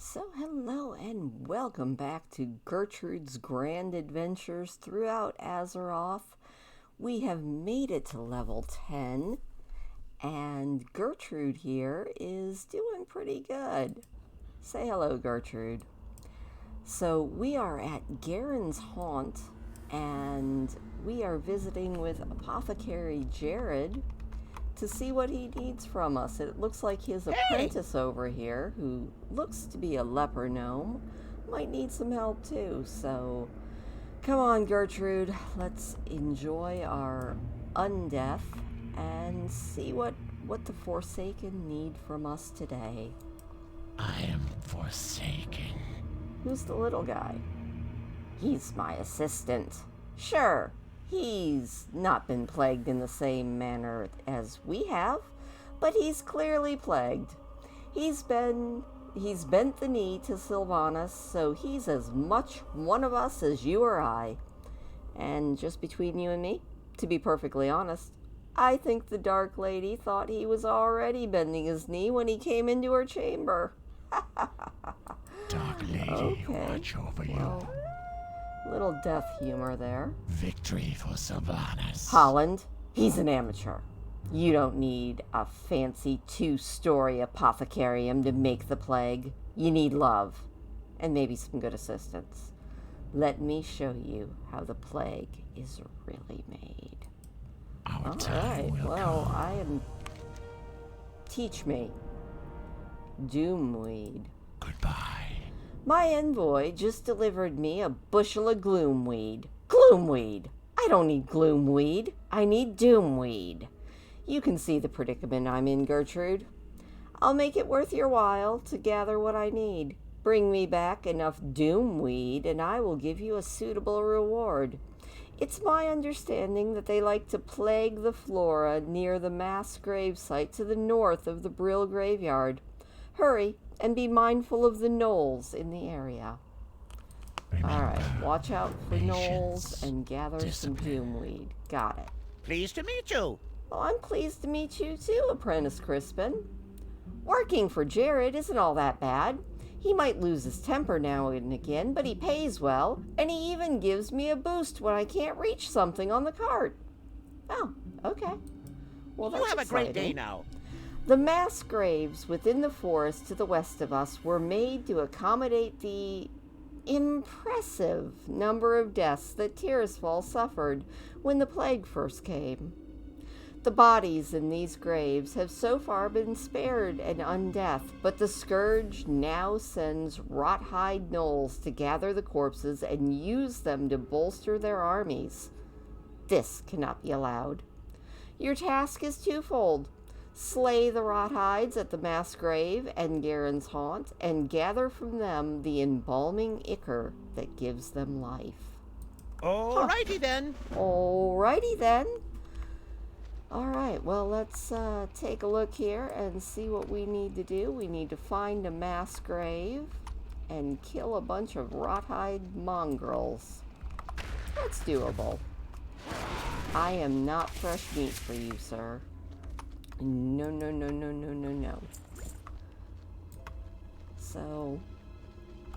So hello and welcome back to Gertrude's Grand Adventures throughout Azeroth. We have made it to level 10 and Gertrude here is doing pretty good. Say hello, Gertrude. So we are at Garren's haunt and we are visiting with Apothecary Gertie to see what he needs from us. It looks like his apprentice over here, who looks to be a leper gnome, might need some help too. So come on, Gertrude, let's enjoy our undeath and see what the Forsaken need from us today. I am Forsaken. Who's the little guy? He's my assistant. Sure. He's not been plagued in the same manner as we have, but he's clearly plagued. He's bent the knee to Sylvanas, so he's as much one of us as you or I. And just between you and me, to be perfectly honest, I think the Dark Lady thought he was already bending his knee when he came into her chamber. Dark Lady, watch over you. Little death humor there. Victory for Sylvanas. Holland, he's an amateur. You don't need a fancy 2-story apothecarium to make the plague. You need love, and maybe some good assistance. Let me show you how the plague is really made. Our time will come. Teach me. Doomweed. Goodbye. My envoy just delivered me a bushel of gloomweed. Gloomweed! I don't need gloomweed. I need doomweed. You can see the predicament I'm in, Gertrude. I'll make it worth your while to gather what I need. Bring me back enough doomweed and I will give you a suitable reward. It's my understanding that they like to plague the flora near the mass grave site to the north of the Brill graveyard. Hurry, and be mindful of the gnolls in the area. Alright, watch out for gnolls and gather some doomweed. Got it. Pleased to meet you. Well, I'm pleased to meet you too, Apprentice Crispin. Working for Gertie isn't all that bad. He might lose his temper now and again, but he pays well, and he even gives me a boost when I can't reach something on the cart. Oh, okay. Well, that's You have exciting. a great day now. The mass graves within the forest to the west of us were made to accommodate the impressive number of deaths that Tirisfal suffered when the plague first came. The bodies in these graves have so far been spared an undeath, but the Scourge now sends rot-hide gnolls to gather the corpses and use them to bolster their armies. This cannot be allowed. Your task is twofold. Slay the rot-hides at the mass grave and Garren's haunt, and gather from them the embalming ichor that gives them life. Alrighty then. Alrighty then. Alright, well, let's take a look here and see what we need to do. We need to find a mass grave and kill a bunch of rot-hide mongrels. That's doable. I am not fresh meat for you, sir. No, no, no, no, no, no, no. So,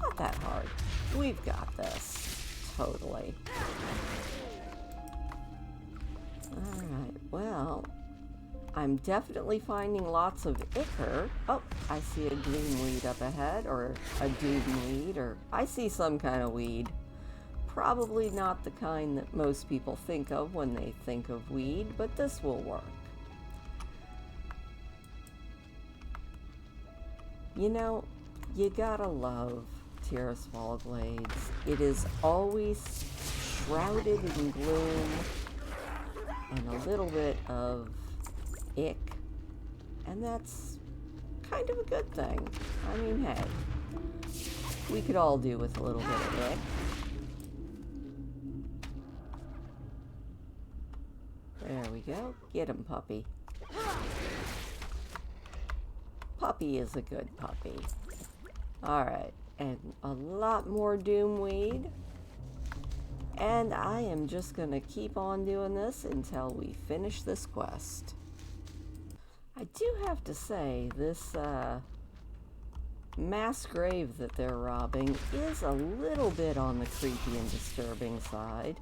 not that hard. We've got this. Totally. Alright, well, I'm definitely finding lots of ichor. Oh, I see a gloomweed up ahead, or a doomweed, or I see some kind of weed. Probably not the kind that most people think of when they think of weed, but this will work. You know, you gotta love Tirisfal Glades. It is always shrouded in gloom and a little bit of ick, and that's kind of a good thing. I mean, hey, we could all do with a little bit of ick. There we go. Get him, puppy. Puppy is a good puppy. Alright, and a lot more doomweed. And I am just going to keep on doing this until we finish this quest. I do have to say, this mass grave that they're robbing is a little bit on the creepy and disturbing side.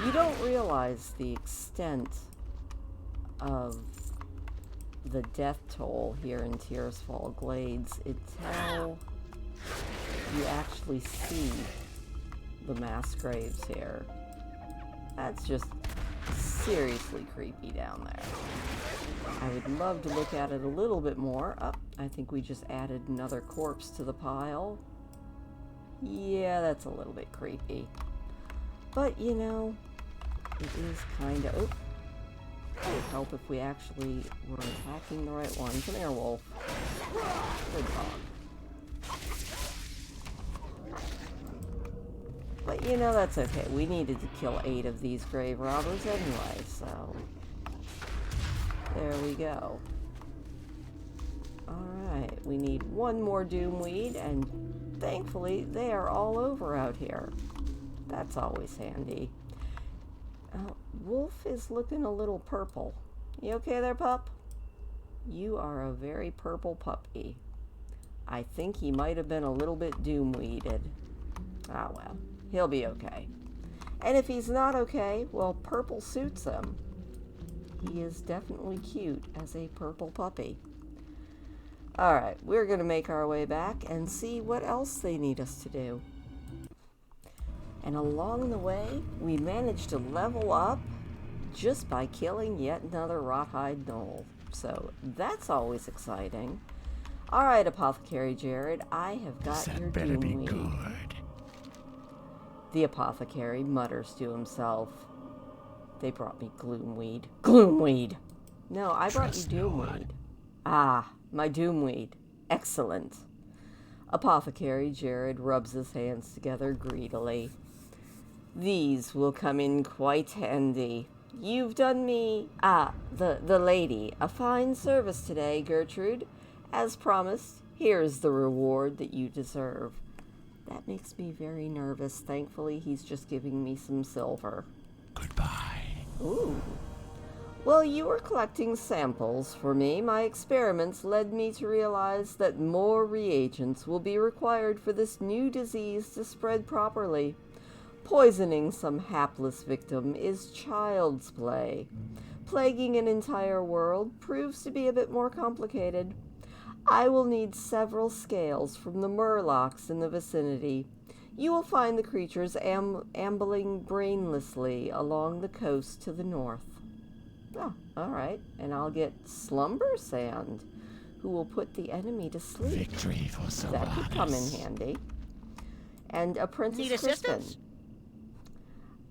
You don't realize the extent of the death toll here in Tearsfall Glades until you actually see the mass graves here. That's just seriously creepy down there. I would love to look at it a little bit more. Oh, I think we just added another corpse to the pile. Yeah, that's a little bit creepy. But, you know, it is kind of... Oh, it would help if we actually were attacking the right one. Come here, wolf. Good dog. But, you know, that's okay. We needed to kill 8 of these grave robbers anyway, so... There we go. Alright, we need one more doomweed, and thankfully they are all over out here. That's always handy. Wolf is looking a little purple. You okay there, pup? You are a very purple puppy. I think he might have been a little bit doomweeded. Ah, well, he'll be okay. And if he's not okay, well, purple suits him. He is definitely cute as a purple puppy. Alright, we're going to make our way back and see what else they need us to do. And along the way, we managed to level up just by killing yet another Rothhide Gnoll. So that's always exciting. Alright, Apothecary Jared, I have got your better be doomweed. good. The apothecary mutters to himself. They brought me gloomweed. Gloomweed! No, I brought you doomweed. Ah, my doomweed. Excellent. Apothecary Jared rubs his hands together greedily. These will come in quite handy. You've done me, the lady, a fine service today, Gertrude. As promised, here's the reward that you deserve. That makes me very nervous. Thankfully, he's just giving me some silver. Goodbye. Ooh. While you were collecting samples for me, my experiments led me to realize that more reagents will be required for this new disease to spread properly. Poisoning some hapless victim is child's play. Plaguing an entire world proves to be a bit more complicated. I will need several scales from the Murlocs in the vicinity. You will find the creatures ambling brainlessly along the coast to the north. Oh, alright. And I'll get Slumber Sand, who will put the enemy to sleep. Victory for Sylvanas. That could come in handy. And Apprentice Need Crispin. assistance?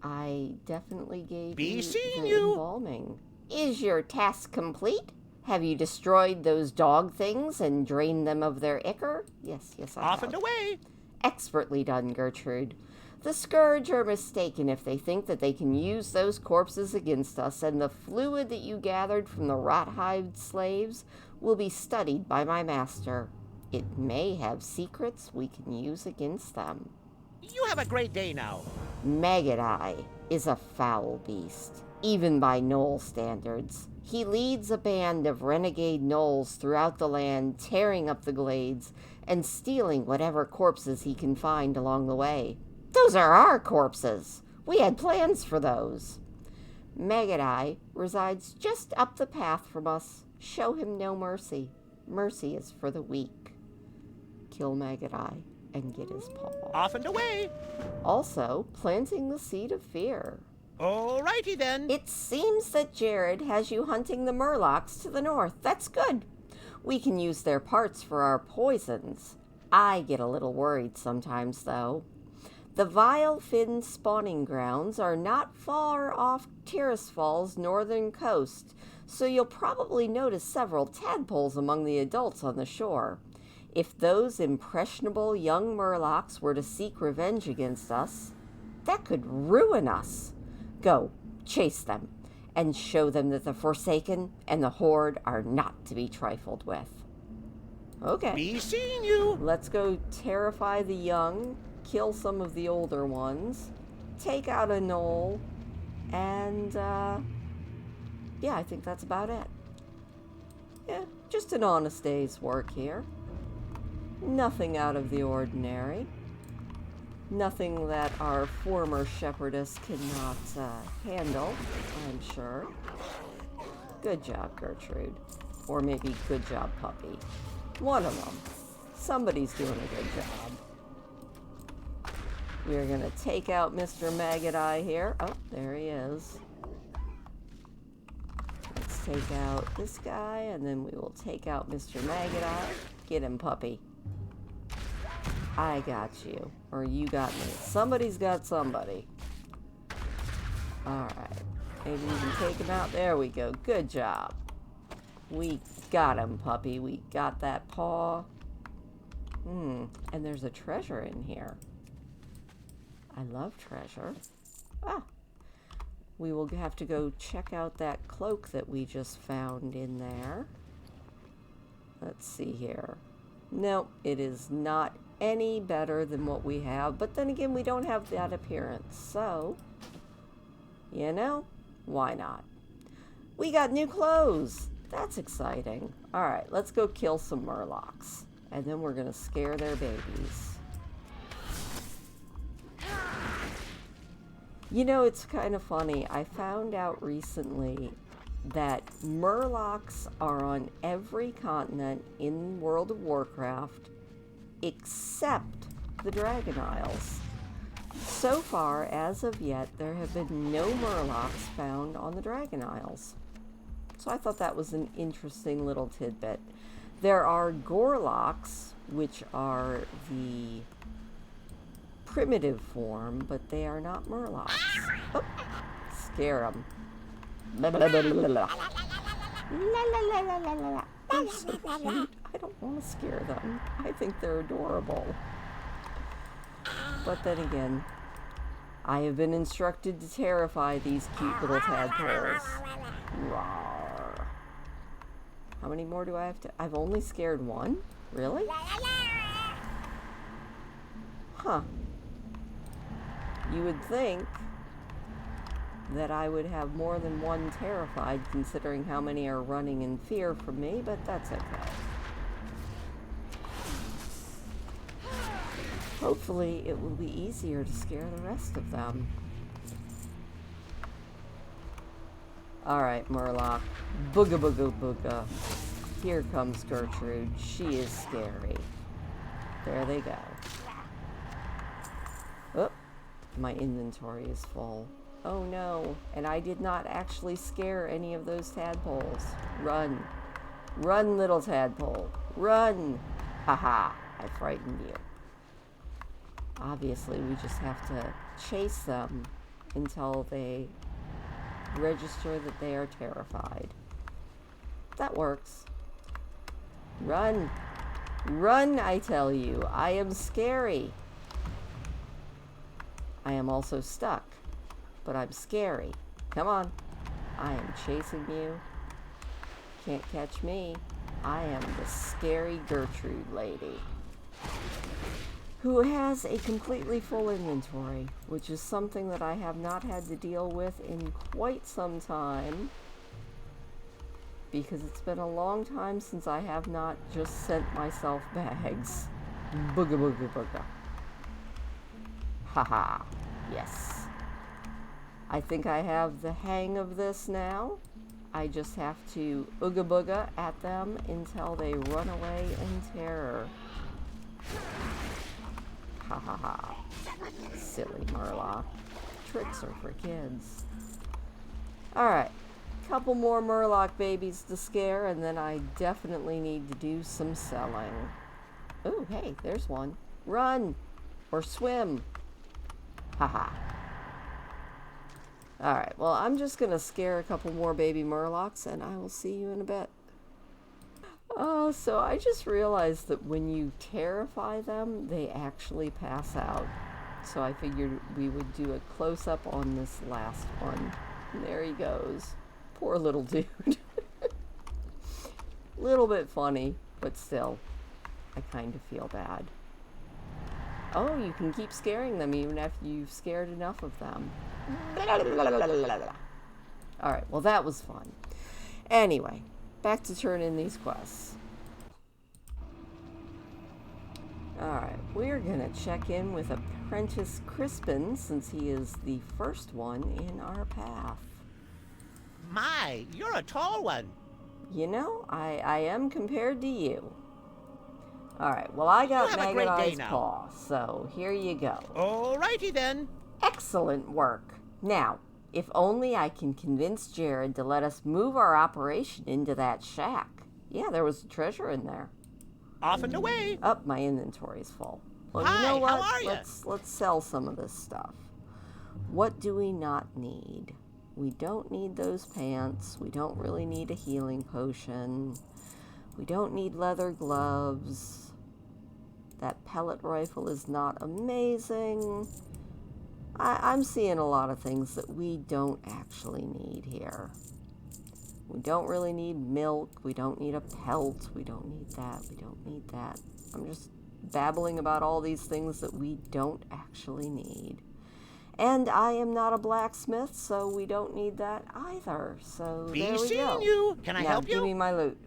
I definitely gave Be you seeing the you. embalming. Is your task complete? Have you destroyed those dog things and drained them of their ichor? Yes, I Off have. and away. Expertly done, Gertrude. The Scourge are mistaken if they think that they can use those corpses against us, and the fluid that you gathered from the Rothhide slaves will be studied by my master. It may have secrets we can use against them. You have a great day now. Maggot-Eye is a foul beast, even by Gnoll standards. He leads a band of renegade Gnolls throughout the land, tearing up the glades and stealing whatever corpses he can find along the way. Those are our corpses. We had plans for those. Maggot-Eye resides just up the path from us. Show him no mercy. Mercy is for the weak. Kill Maggot-Eye and get his paw. Off and away. Also, planting the seed of fear. Alrighty then. It seems that Jared has you hunting the Murlocs to the north. That's good. We can use their parts for our poisons. I get a little worried sometimes, though. The Vile Fin spawning grounds are not far off Tirisfal's northern coast, so you'll probably notice several tadpoles among the adults on the shore. If those impressionable young Murlocs were to seek revenge against us, that could ruin us. Go, chase them, and show them that the Forsaken and the Horde are not to be trifled with. Okay. Be seeing you. Let's go terrify the young, kill some of the older ones, take out a Gnoll, and, yeah, I think that's about it. Yeah, just an honest day's work here. Nothing out of the ordinary. Nothing that our former shepherdess cannot handle, I'm sure. Good job, Gertrude. Or maybe good job, puppy. One of them. Somebody's doing a good job. We're going to take out Mr. Maggot Eye here. Oh, there he is. Let's take out this guy, and then we will take out Mr. Maggot Eye. Get him, puppy. I got you. Or you got me. Somebody's got somebody. Alright. Maybe we can take him out. There we go. Good job. We got him, puppy. We got that paw. And there's a treasure in here. I love treasure. Ah. We will have to go check out that cloak that we just found in there. Let's see here. Nope, it is not any better than what we have. But then again, we don't have that appearance. So, you know, why not? We got new clothes. That's exciting. All right, let's go kill some Murlocs. And then we're going to scare their babies. You know, it's kind of funny. I found out recently that Murlocs are on every continent in World of Warcraft except the Dragon Isles. So far, as of yet, there have been no Murlocs found on the Dragon Isles. So I thought that was an interesting little tidbit. There are Gorloks, which are the primitive form, but they are not Murlocs. Oh, scare them. They're so cute. I don't want to scare them. I think they're adorable. But then again, I have been instructed to terrify these cute little tadpoles. Rawr. How many more do I have to... I've only scared one? Really? Huh. You would think that I would have more than one terrified, considering how many are running in fear from me, but that's okay. Hopefully, it will be easier to scare the rest of them. Alright, Murloc. Booga booga booga. Here comes Gertrude. She is scary. There they go. Oh, my inventory is full. Oh no, and I did not actually scare any of those tadpoles. Run. Run, little tadpole. Run! Haha, I frightened you. Obviously, we just have to chase them until they register that they are terrified. That works. Run! Run, I tell you. I am scary. I am also stuck. But I'm scary. Come on. I am chasing you. Can't catch me. I am the scary Gertrude lady, who has a completely full inventory, which is something that I have not had to deal with in quite some time, because it's been a long time since I have not just sent myself bags. Booga booga booga. Haha. Yes. I think I have the hang of this now. I just have to ooga booga at them until they run away in terror. Ha ha ha. Silly Murloc. Tricks are for kids. Alright. Couple more Murloc babies to scare, and then I definitely need to do some selling. Ooh, hey, there's one. Run! Or swim. Haha. Alright, well, I'm just going to scare a couple more baby Murlocs, and I will see you in a bit. Oh, so I just realized that when you terrify them, they actually pass out. So I figured we would do a close-up on this last one. And there he goes. Poor little dude. Little bit funny, but still, I kind of feel bad. Oh, you can keep scaring them even after you've scared enough of them. Alright, well that was fun. Anyway, back to turn in these quests. Alright, we're gonna check in with Apprentice Crispin since he is the first one in our path. My, you're a tall one. You know, I am compared to you. Alright, well I got You have a great day Maggot-Eye's now. paw, so here you go. Alrighty then. Excellent work. Now, if only I can convince Jared to let us move our operation into that shack. Yeah, there was treasure in there. Off and away. Up, my inventory's full. Well, Hi, you know what? how are ya? Let's sell some of this stuff. What do we not need? We don't need those pants. We don't really need a healing potion. We don't need leather gloves. That pellet rifle is not amazing. I'm seeing a lot of things that we don't actually need here. We don't really need milk. We don't need a pelt. We don't need that. We don't need that. I'm just babbling about all these things that we don't actually need. And I am not a blacksmith, so we don't need that either. So Be there we seeing go. you. Can I Now, help give you? me my loot.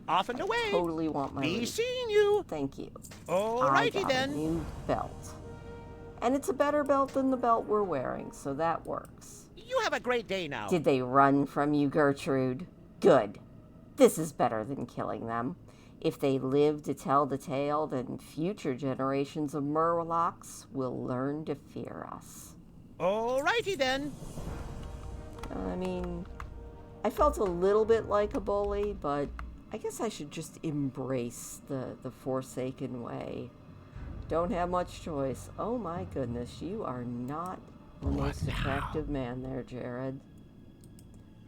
Off and away. Totally want my Be loot. seeing you. Thank you. I Alrighty got then. a new belt. And it's a better belt than the belt we're wearing, so that works. You have a great day now. Did they run from you, Gertrude? Good. This is better than killing them. If they live to tell the tale, then future generations of Murlocs will learn to fear us. Alrighty then. I mean, I felt a little bit like a bully, but I guess I should just embrace the Forsaken way. Don't have much choice. Oh my goodness, you are not the most attractive man there, Jared.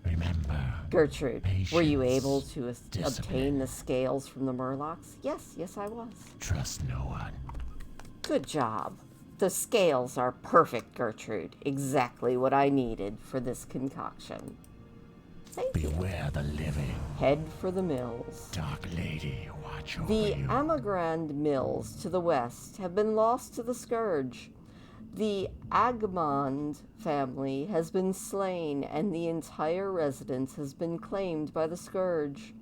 Remember, Gertrude, were you patience, able to obtain discipline. the scales from the Murlocs? Yes, I was. trust no one. Good job. The scales are perfect, Gertrude. Exactly what I needed for this concoction. Thank you. Beware the living. Head for the mills. Dark Lady, watch over The you. Agamand mills to the west have been lost to the Scourge. The Agamand family has been slain, and the entire residence has been claimed by the Scourge.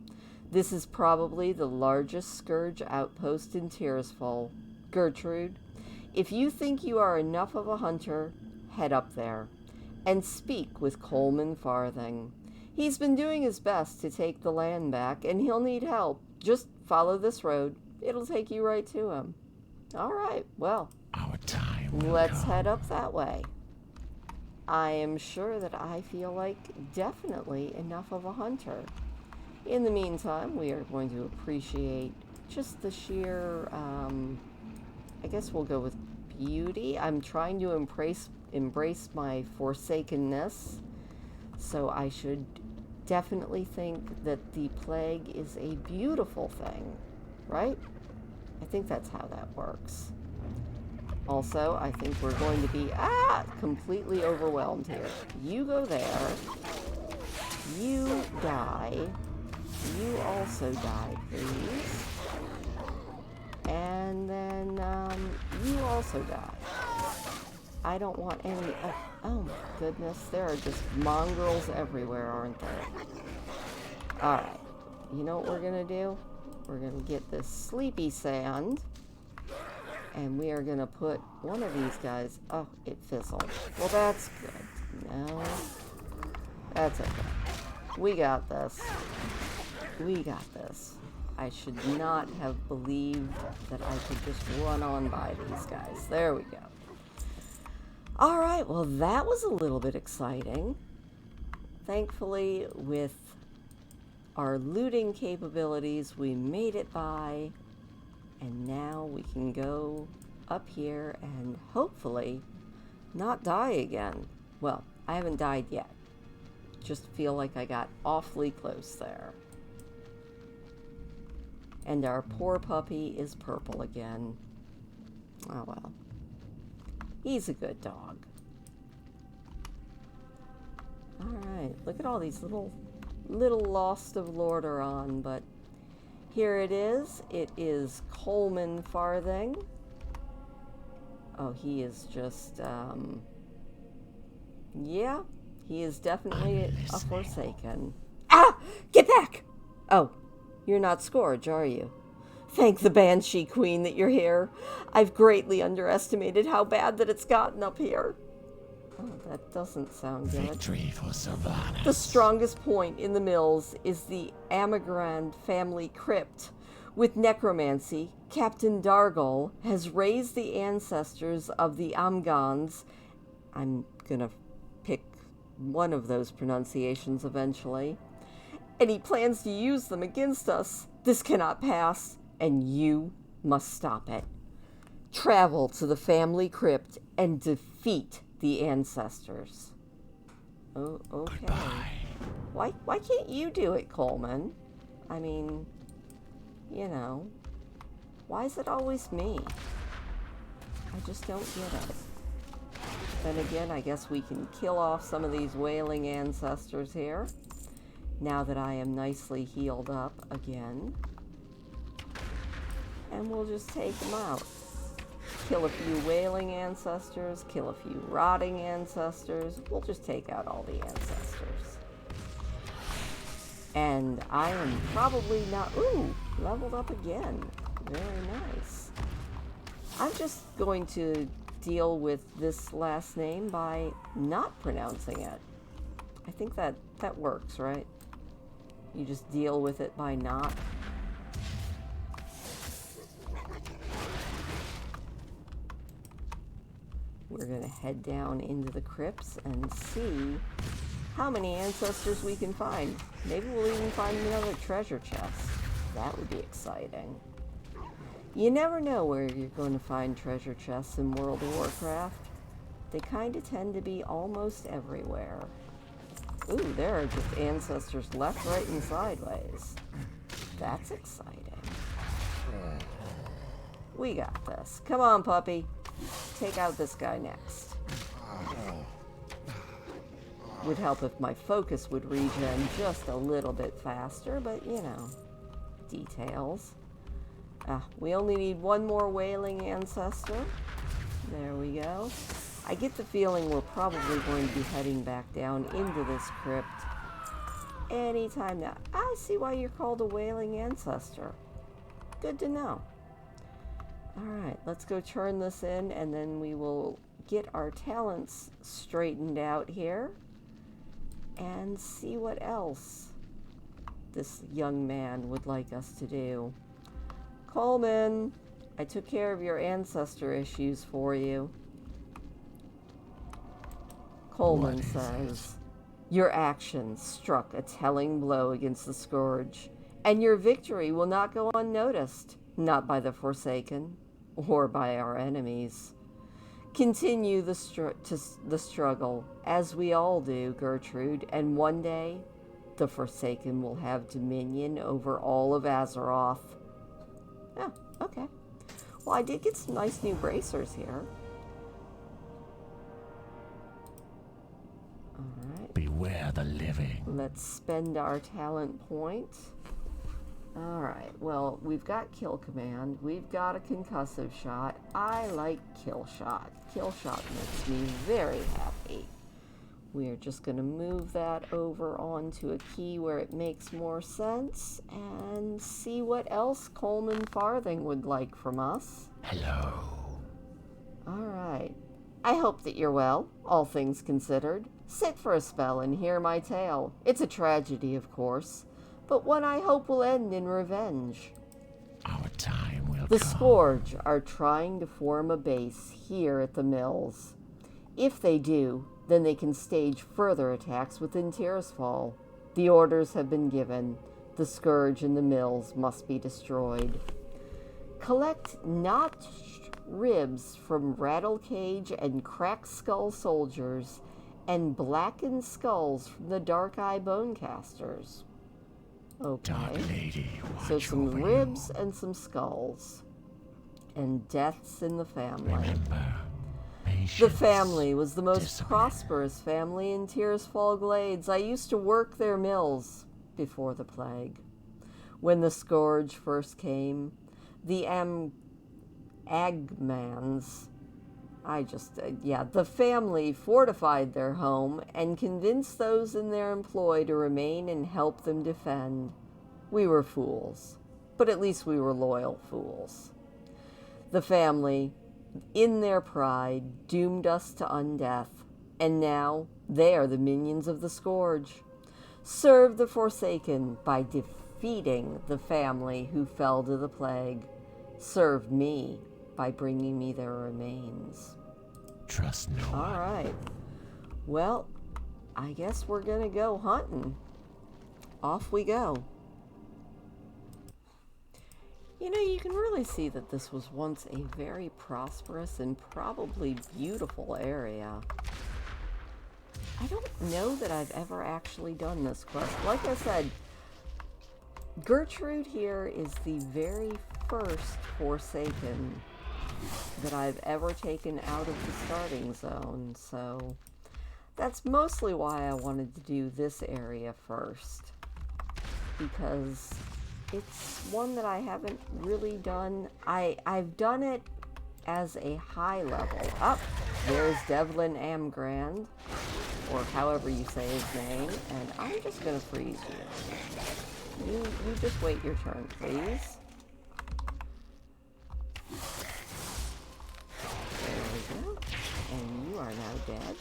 This is probably the largest Scourge outpost in Tirsfol. Gertrude, if you think you are enough of a hunter, head up there and speak with Coleman Farthing. He's been doing his best to take the land back, and he'll need help. Just follow this road. It'll take you right to him. All right, well, Our time will let's come. head up that way. I am sure that I feel like definitely enough of a hunter. In the meantime, we are going to appreciate just the sheer, I guess we'll go with beauty. I'm trying to embrace my forsakenness, so I should definitely think that the plague is a beautiful thing, right? I think that's how that works. Also, I think we're going to be, completely overwhelmed here. You go there. You die. You also die, please. And then, you also die. I don't want any, oh my goodness, there are just mongrels everywhere, aren't there? Alright, you know what we're gonna do? We're gonna get this sleepy sand, and we are gonna put one of these guys, oh, it fizzled. Well, that's good. No, that's okay. We got this. We got this. I should not have believed that I could just run on by these guys. There we go. Alright, well that was a little bit exciting. Thankfully, with our looting capabilities, we made it by, and now we can go up here and hopefully not die again. Well, I haven't died yet. Just feel like I got awfully close there. And our poor puppy is purple again. Oh well. He's a good dog. Alright, look at all these little Lost of Lordaeron, but here it is. It is Coleman Farthing. Oh, he is just, yeah, he is definitely a Forsaken. Ah! Get back! Oh, you're not Scourge, are you? Thank the Banshee Queen that you're here. I've greatly underestimated how bad that it's gotten up here. Oh, that doesn't sound good. Victory for Sylvanas. The strongest point in the mills is the Agamand family crypt. With necromancy, Captain Dargol has raised the ancestors of the Amgans. I'm gonna pick one of those pronunciations eventually. And he plans to use them against us. This cannot pass, and you must stop it. Travel to the family crypt and defeat the ancestors. Oh, okay. Goodbye. Why can't you do it, Coleman? I mean, you know, why is it always me? I just don't get it. Then again, I guess we can kill off some of these wailing ancestors here. Now that I am nicely healed up again. And we'll just take them out. Kill a few wailing ancestors, kill a few rotting ancestors. We'll just take out all the ancestors. And I am probably not... Ooh, leveled up again. Very nice. I'm just going to deal with this last name by not pronouncing it. I think that works, right? You just deal with it by not. We're going to head down into the crypts and see how many ancestors we can find. Maybe we'll even find another treasure chest. That would be exciting. You never know where you're going to find treasure chests in World of Warcraft. They kind of tend to be almost everywhere. Ooh, there are just ancestors left, right, and sideways. That's exciting. We got this. Come on, puppy. Take out this guy next. Would help if my focus would regen just a little bit faster, but you know, details. We only need one more wailing ancestor. There we go. I get the feeling we're probably going to be heading back down into this crypt anytime now. I see why you're called a wailing ancestor. Good to know. Alright, let's go turn this in and then we will get our talents straightened out here and see what else this young man would like us to do. Coleman, I took care of your ancestor issues for you. Coleman says, your actions struck a telling blow against the Scourge, and your victory will not go unnoticed, not by the Forsaken, or by our enemies. Continue the struggle, as we all do, Gertrude, and one day, the Forsaken will have dominion over all of Azeroth. Oh, okay. Well, I did get some nice new bracers here. Alright. Beware the living. Let's spend our talent point. Alright, well, we've got Kill Command. We've got a concussive shot. I like Kill Shot. Kill Shot makes me very happy. We're just going to move that over onto a key where it makes more sense and see what else Coleman Farthing would like from us. Hello. Alright. I hope that you're well, all things considered. Sit for a spell and hear my tale. It's a tragedy, of course, but one I hope will end in revenge. Our time will The come. Scourge are trying to form a base here at the mills. If they do, then they can stage further attacks within Tirisfal. The orders have been given. The Scourge and the mills must be destroyed. Collect notched ribs from Rattlecage and Cracked Skull soldiers, and blackened skulls from the Dark Eye Bonecasters. Okay. Dark Lady, watch So some over ribs and some skulls. And deaths in the family. Remember, The patience. family was the most discipline. prosperous family in Tirisfal Glades. I used to work their mills before the plague. When the Scourge first came, the Agamands, the family fortified their home and convinced those in their employ to remain and help them defend. We were fools. but at least we were loyal fools. The family, in their pride, doomed us to undeath, and now they are the minions of the Scourge. Serve the Forsaken by defeating the family who fell to the plague. Serve me by bringing me their remains. Trust no one. All right. Well, I guess we're going to go hunting. Off we go. You know, you can really see that this was once a very prosperous and probably beautiful area. I don't know that I've ever actually done this quest. Like I said, Gertrude here is the very first Forsaken that I've ever taken out of the starting zone, so that's mostly why I wanted to do this area first, because it's one that I haven't really done. I've done it as a high level. Up, there's Devlin Amgrand, or however you say his name, and I'm just gonna freeze you. You just wait your turn, please. There we go. And you are now dead.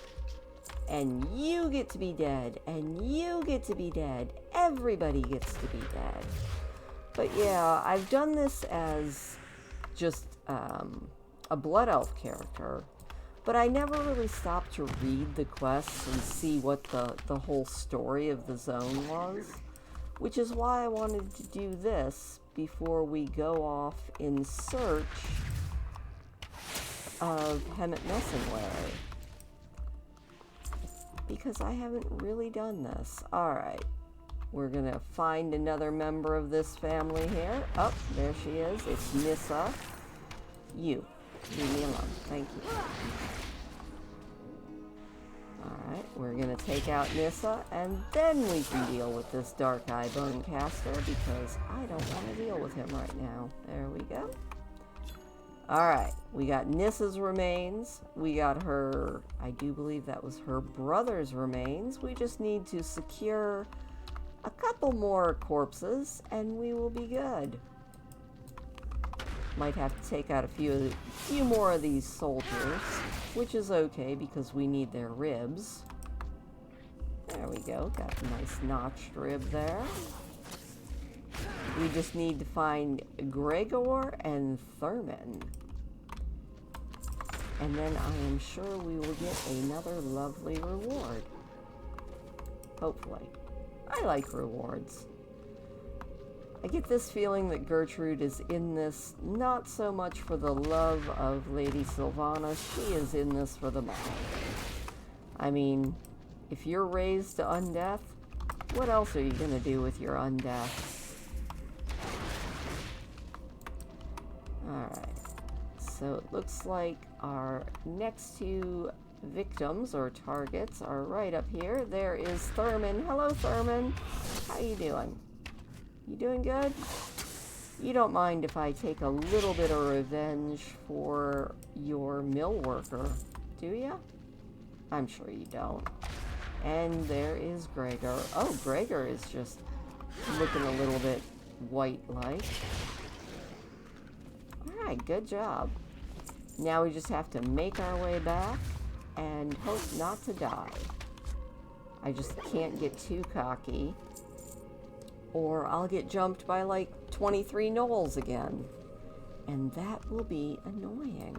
And you get to be dead. And you get to be dead. Everybody gets to be dead. But yeah, I've done this as just a Blood Elf character. But I never really stopped to read the quests and see what the whole story of the zone was. Which is why I wanted to do this before we go off in search of Hemet Messingwary. Because I haven't really done this. Alright. We're gonna find another member of this family here. Oh, there she is. It's Nissa. You. Leave me alone. Thank you. Alright, we're gonna take out Nissa, and then we can deal with this Dark Eye Bonecaster, because I don't want to deal with him right now. There we go. Alright, we got Nissa's remains. We got her, I do believe that was her brother's remains. We just need to secure a couple more corpses, and we will be good. Might have to take out a few more of these soldiers, which is okay because we need their ribs. There we go, got a nice notched rib there. We just need to find Gregor and Thurman. And then I am sure we will get another lovely reward. Hopefully. I like rewards. I get this feeling that Gertrude is in this not so much for the love of Lady Sylvana, she is in this for the money. I mean, if you're raised to undeath, what else are you going to do with your undeath? Alright, so it looks like our next two victims or targets are right up here. There is Thurman. Hello, Thurman. How you doing? You doing good? You don't mind if I take a little bit of revenge for your mill worker, do you? I'm sure you don't. And there is Gregor. Oh, Gregor is just looking a little bit white-like. Alright, good job. Now we just have to make our way back and hope not to die. I just can't get too cocky, or I'll get jumped by like 23 gnolls again. And that will be annoying.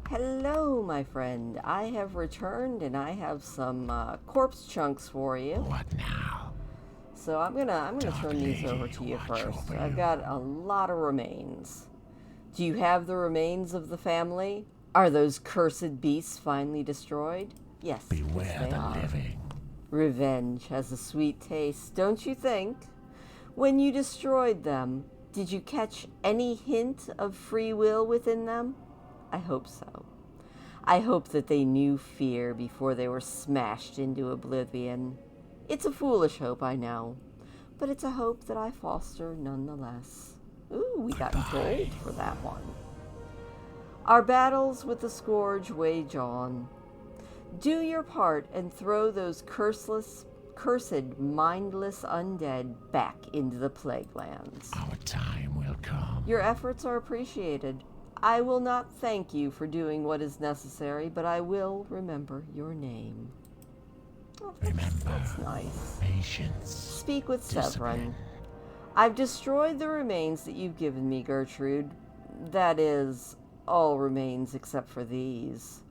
Hello, my friend. I have returned and I have some corpse chunks for you. What now? So I'm gonna turn these over to you first. I've got a lot of remains. Do you have the remains of the family? Are those cursed beasts finally destroyed? Yes. Beware yes, they the are. living. Revenge has a sweet taste, don't you think? When you destroyed them, did you catch any hint of free will within them? I hope so. I hope that they knew fear before they were smashed into oblivion. It's a foolish hope, I know, but it's a hope that I foster nonetheless. Ooh, we got gold for that one. Our battles with the Scourge wage on. Do your part and throw those cursed, mindless undead back into the plague lands. Our time will come. Your efforts are appreciated. I will not thank you for doing what is necessary, but I will remember your name. Oh, that's nice. Patience. Speak with Discipline. Severin. I've destroyed the remains that you've given me, Gertrude. That is, all remains except for these.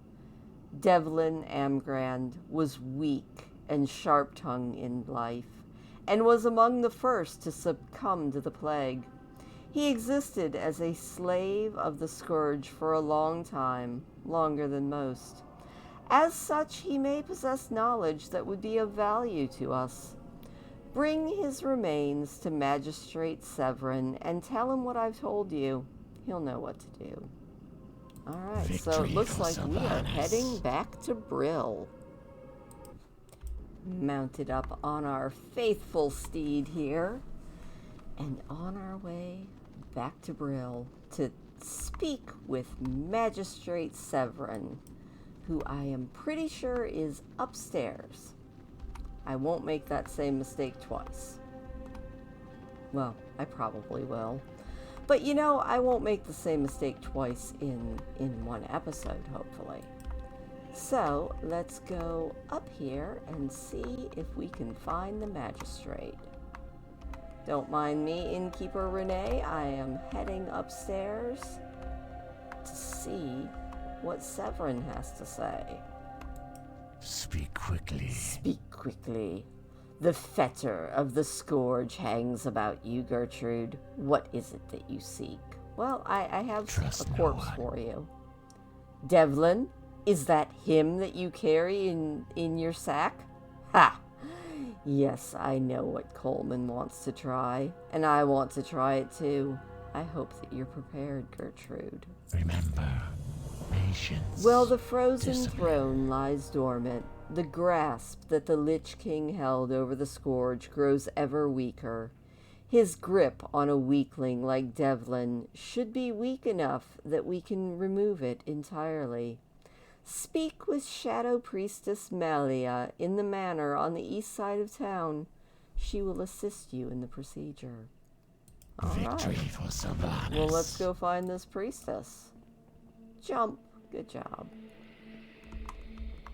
Devlin Agamand was weak and sharp-tongued in life, and was among the first to succumb to the plague. He existed as a slave of the scourge for a long time, longer than most. As such, he may possess knowledge that would be of value to us. Bring his remains to Magistrate Severin and tell him what I've told you. He'll know what to do. Alright, so it looks like we are heading back to Brill. Mounted up on our faithful steed here, and on our way back to Brill to speak with Magistrate Severin, who I am pretty sure is upstairs. I won't make that same mistake twice. Well, I probably will. But you know, I won't make the same mistake twice in one episode, hopefully. So, let's go up here and see if we can find the magistrate. Don't mind me, Innkeeper Renee. I am heading upstairs to see what Severin has to say. Speak quickly. Speak quickly. The fetter of the scourge hangs about you, Gertrude. What is it that you seek? Well, I have a corpse for you. Devlin, is that him that you carry in your sack? Ha! Yes, I know what Coleman wants to try, and I want to try it too. I hope that you're prepared, Gertrude. Remember, patience. Well, the frozen discipline. throne lies dormant. The grasp that the Lich King held over the scourge grows ever weaker. His grip on a weakling like Devlin should be weak enough that we can remove it entirely. Speak with Shadow Priestess Malia in the manor on the east side of town. She will assist you in the procedure. All Victory right. for Sylvanas. Well, let's go find this priestess. Jump. Good job.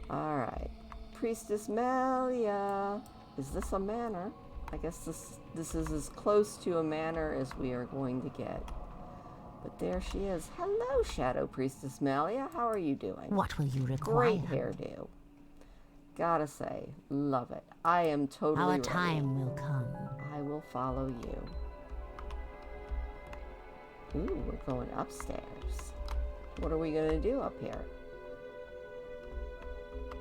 All right. Priestess Malia. Is this a manor? I guess this is as close to a manor as we are going to get. But there she is. Hello, Shadow Priestess Malia. How are you doing? What will you require? Great hairdo. Gotta say, love it. I am totally Our ready. time will come. I will follow you. Ooh, we're going upstairs. What are we going to do up here?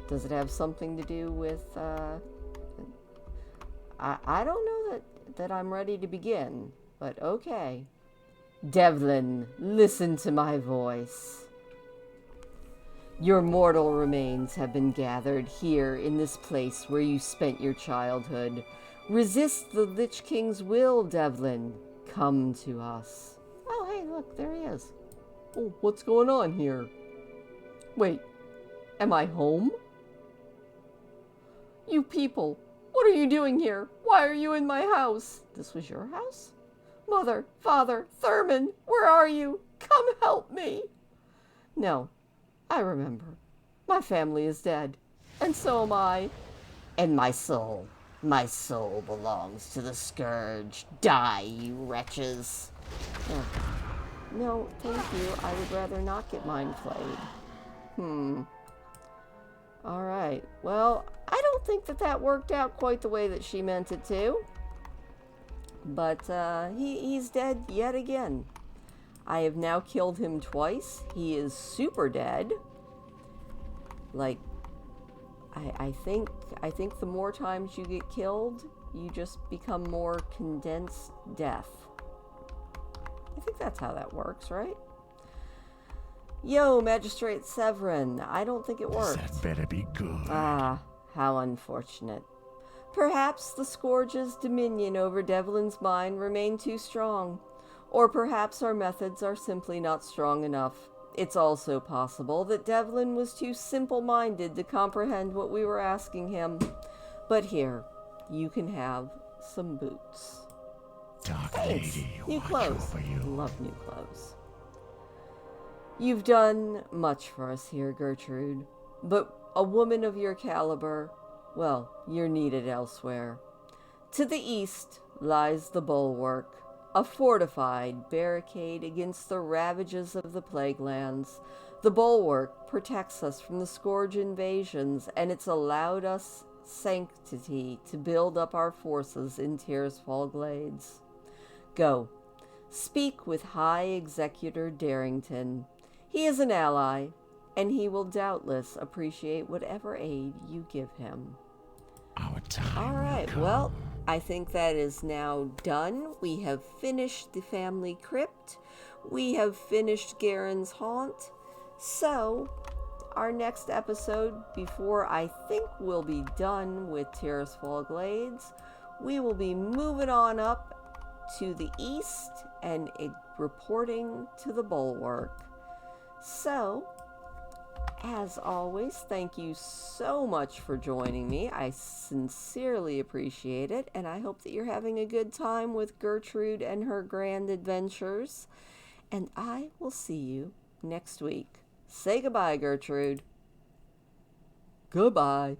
Does it have something to do with, I don't know that I'm ready to begin, but okay. Devlin, listen to my voice. Your mortal remains have been gathered here in this place where you spent your childhood. Resist the Lich King's will, Devlin. Come to us. Oh, hey, look, there he is. Oh, what's going on here? Wait, am I home? You people, what are you doing here? Why are you in my house? This was your house? Mother, Father, Thurman, where are you? Come help me. No, I remember. My family is dead, and so am I. And my soul belongs to the scourge. Die, you wretches. Oh. No, thank you. I would rather not get mine flayed. All right. Well, I don't think that worked out quite the way that she meant it to. But he's dead yet again. I have now killed him twice. He is super dead. Like, I think the more times you get killed, you just become more condensed death. I think that's how that works, right? Yo, Magistrate Severin. I don't think it worked. That better be good. Ah, how unfortunate. Perhaps the Scourge's dominion over Devlin's mind remained too strong. Or perhaps our methods are simply not strong enough. It's also possible that Devlin was too simple-minded to comprehend what we were asking him. But here, you can have some boots. Dark Thanks. Lady, New watch clothes. over you. Love new clothes. You've done much for us here, Gertrude, but a woman of your caliber, well, you're needed elsewhere. To the east lies the bulwark, a fortified barricade against the ravages of the plague lands. The bulwark protects us from the scourge invasions, and it's allowed us sanctity to build up our forces in Tirsfall Glades. Go, speak with High Executor Darrington. He is an ally, and he will doubtless appreciate whatever aid you give him. Our time All will right, come. well, I think that is now done. We have finished the family crypt. We have finished Garren's haunt. So, our next episode, before I think we'll be done with Tirsfall Glades, we will be moving on up to the east and reporting to the bulwark. So, as always, thank you so much for joining me. I sincerely appreciate it, and I hope that you're having a good time with Gertrude and her grand adventures. And I will see you next week. Say goodbye, Gertrude. Goodbye.